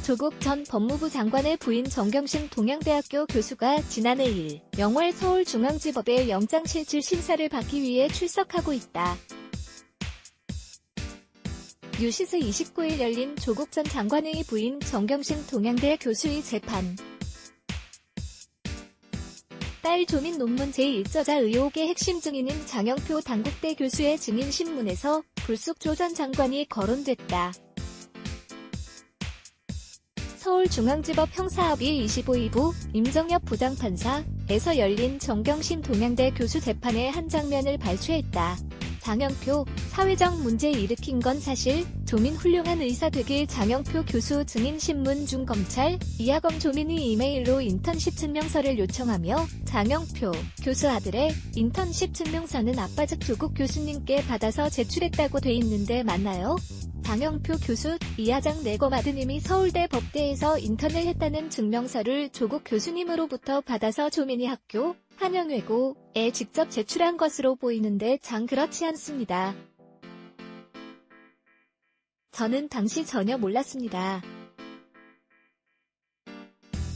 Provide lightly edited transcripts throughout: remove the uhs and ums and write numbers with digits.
조국 전 법무부 장관의 부인 정경심 동양대학교 교수가 지난해 1, 영월 서울중앙지법에 영장실질 심사를 받기 위해 출석하고 있다. 뉴시스 29일 열린 조국 전 장관의 부인 정경심 동양대 교수의 재판. 딸 조민 논문 제1저자 의혹의 핵심 증인인 장영표 단국대 교수의 증인 신문에서 불쑥 조 전 장관이 거론됐다. 서울중앙지법 형사합의 25부 임정엽 부장판사에서 열린 정경심 동양대 교수 재판의 한 장면을 발췌했다. 장영표, 사회적 문제 일으킨 건 사실, 조민 훌륭한 의사 되길 장영표 교수 증인신문 중 검찰, 이하검 조민이 이메일로 인턴십 증명서를 요청하며 장영표 교수 아들의 인턴십 증명서는 아빠 즉 조국 교수님께 받아서 제출했다고 돼 있는데 맞나요? 장영표 교수, 이하장 내검 아드님이 서울대 법대에서 인턴을 했다는 증명서를 조국 교수님으로부터 받아서 조민이 학교, 한영외고에 직접 제출한 것으로 보이는데 장 그렇지 않습니다. 저는 당시 전혀 몰랐습니다.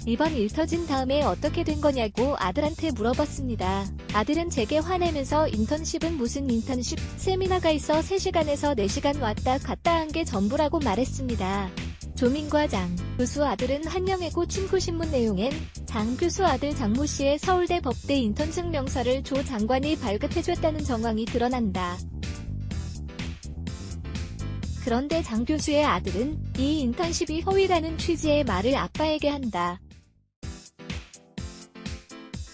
이번 일 터진 다음에 어떻게 된 거냐고 아들한테 물어봤습니다. 아들은 제게 화내면서 인턴십은 무슨 인턴십, 세미나가 있어 3시간에서 4시간 왔다 갔다 한 게 전부라고 말했습니다. 조민과 장 교수 아들은 한영외고 친구신문 내용엔 장 교수 아들 장모 씨의 서울대 법대 인턴 증명서를 조 장관이 발급해줬다는 정황이 드러난다. 그런데 장 교수의 아들은 이 인턴십이 허위라는 취지의 말을 아빠에게 한다.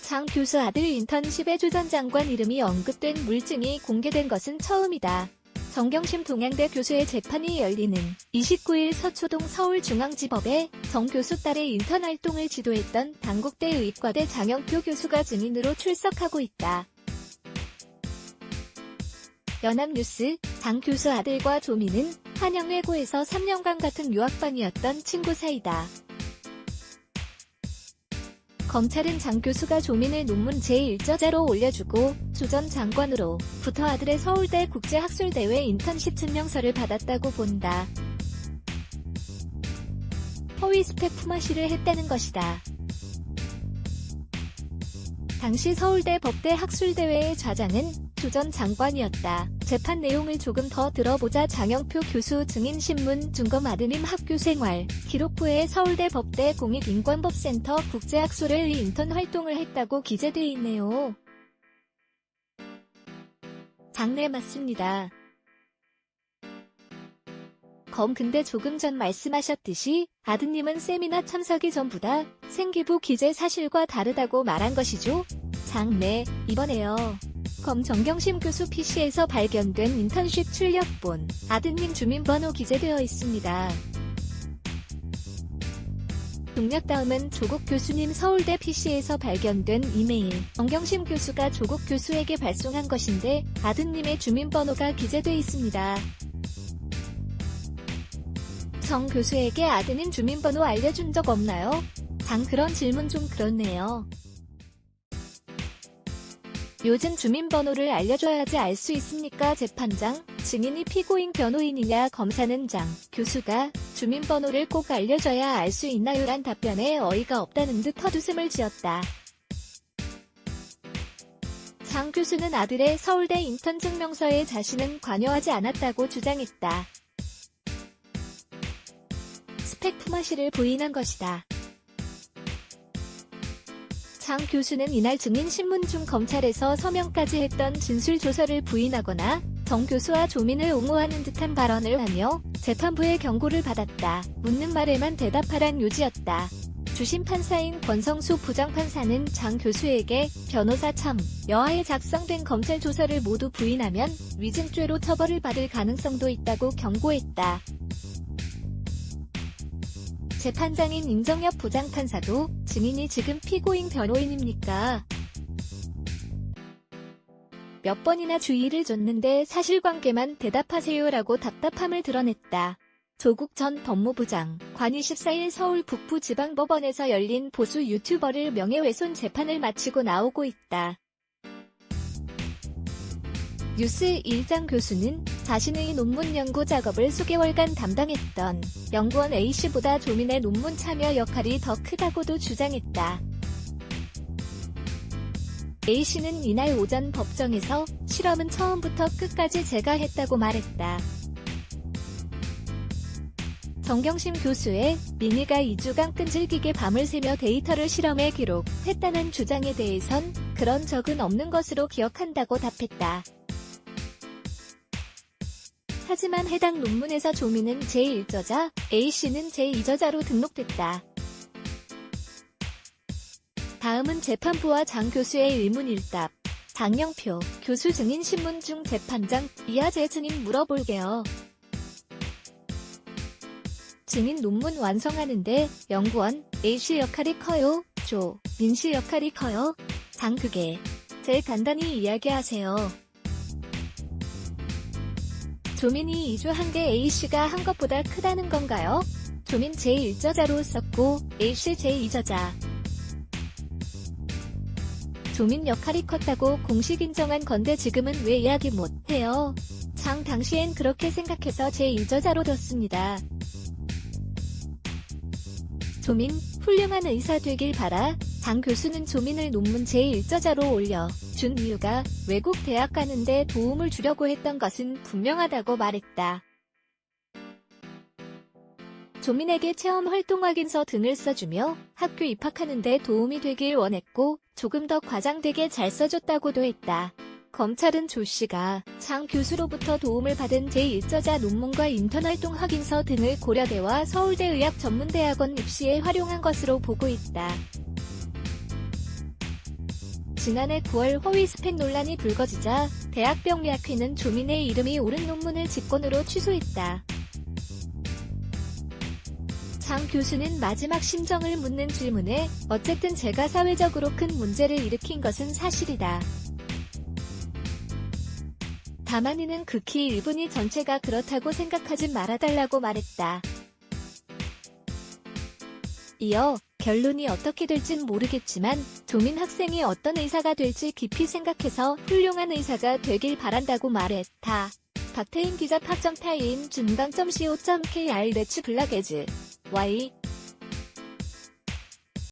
장 교수 아들 인턴십에 조 전 장관 이름이 언급된 물증이 공개된 것은 처음이다. 정경심 동양대 교수의 재판이 열리는 29일 서초동 서울중앙지법에 정 교수 딸의 인턴 활동을 지도했던 단국대 의과대 장영표 교수가 증인으로 출석하고 있다. 연합뉴스, 장 교수 아들과 조민은 한영외고에서 3년간 같은 유학반이었던 친구 사이다. 검찰은 장 교수가 조민을 논문 제1저자로 올려주고 조 전 장관으로부터 아들의 서울대 국제학술대회 인턴십 증명서를 받았다고 본다. 허위 스펙 품앗이를 했다는 것이다. 당시 서울대 법대 학술대회의 좌장은 조 전 장관이었다. 재판 내용을 조금 더 들어보자. 장영표 교수 증인신문 중검 아드님 학교생활 기록부에 서울대 법대 공익인권법센터 국제학술회 인턴 활동을 했다고 기재돼 있네요. 장래 맞습니다. 근데 조금 전 말씀하셨듯이 아드님은 세미나 참석이 전부다. 생기부 기재 사실과 다르다고 말한 것이죠? 장래, 이번에요. 정경심 교수 PC에서 발견된 인턴십 출력본, 아드님 주민번호 기재되어 있습니다. 중력 다음은 조국 교수님 서울대 PC에서 발견된 이메일, 정경심 교수가 조국 교수에게 발송한 것인데 아드님의 주민번호가 기재돼 있습니다. 정 교수에게 아드님 주민번호 알려준 적 없나요? 장 그런 질문 좀 그렇네요. 요즘 주민번호를 알려줘야지 알 수 있습니까? 재판장, 증인이 피고인 변호인이냐? 검사는 장 교수가 주민번호를 꼭 알려줘야 알 수 있나요? 란 답변에 어이가 없다는 듯 헛웃음을 지었다. 장 교수는 아들의 서울대 인턴 증명서에 자신은 관여하지 않았다고 주장했다. 스펙 품앗이를 부인한 것이다. 장 교수는 이날 증인신문 중 검찰에서 서명까지 했던 진술조서를 부인하거나 정 교수와 조민을 옹호하는 듯한 발언을 하며 재판부의 경고를 받았다. 묻는 말에만 대답하란 요지였다. 주심 판사인 권성수 부장판사는 장 교수에게 변호사 참여하에 작성된 검찰 조서를 모두 부인하면 위증죄로 처벌을 받을 가능성도 있다고 경고했다. 재판장인 임정엽 부장판사도 증인이 지금 피고인 변호인입니까? 몇 번이나 주의를 줬는데 사실관계만 대답하세요라고 답답함을 드러냈다. 조국 전 법무부 장관이 14일 서울 북부지방법원에서 열린 보수 유튜버를 명예훼손 재판을 마치고 나오고 있다. 뉴스 1장 교수는 자신의 논문 연구 작업을 수개월간 담당했던 연구원 A씨보다 조민의 논문 참여 역할이 더 크다고도 주장했다. A씨는 이날 오전 법정에서 실험은 처음부터 끝까지 제가 했다고 말했다. 정경심 교수의 민희가 2주간 끈질기게 밤을 새며 데이터를 실험에 기록했다는 주장에 대해선 그런 적은 없는 것으로 기억한다고 답했다. 하지만 해당 논문에서 조민은 제1저자, A씨는 제2저자로 등록됐다. 다음은 재판부와 장 교수의 의문일답. 장영표 교수 증인 신문 중 재판장 이하재 증인 물어볼게요. 증인 논문 완성하는데 연구원 A씨 역할이 커요? 조민씨 역할이 커요? 장 그게 제일 간단히 이야기하세요. 조민이 2주 한 게 A씨가 한 것보다 크다는 건가요? 조민 제1저자로 썼고 A씨 제2저자. 조민 역할이 컸다고 공식 인정한 건데 지금은 왜 이야기 못해요? 장 당시엔 그렇게 생각해서 제2저자로 뒀습니다. 조민, 훌륭한 의사 되길 바라. 장 교수는 조민을 논문 제1저자로 올려준 이유가 외국 대학 가는데 도움을 주려고 했던 것은 분명하다고 말했다. 조민에게 체험 활동 확인서 등을 써주며 학교 입학하는데 도움이 되길 원했고 조금 더 과장되게 잘 써줬다고도 했다. 검찰은 조씨가 장 교수로부터 도움을 받은 제1저자 논문과 인턴 활동 확인서 등을 고려대와 서울대 의학전문대학원 입시에 활용한 것으로 보고 있다. 지난해 9월 허위 스펙 논란이 불거지자 대학병리학회는 조민의 이름이 오른 논문을 직권으로 취소했다. 장 교수는 마지막 심정을 묻는 질문에 어쨌든 제가 사회적으로 큰 문제를 일으킨 것은 사실이다. 다만 이는 극히 일부니 전체가 그렇다고 생각하지 말아달라고 말했다. 이어 결론이 어떻게 될진 모르겠지만 조민 학생이 어떤 의사가 될지 깊이 생각해서 훌륭한 의사가 되길 바란다고 말했다. 박태인 기자. 팟점타임 준강.co.kr 레츠 블락에즈 Y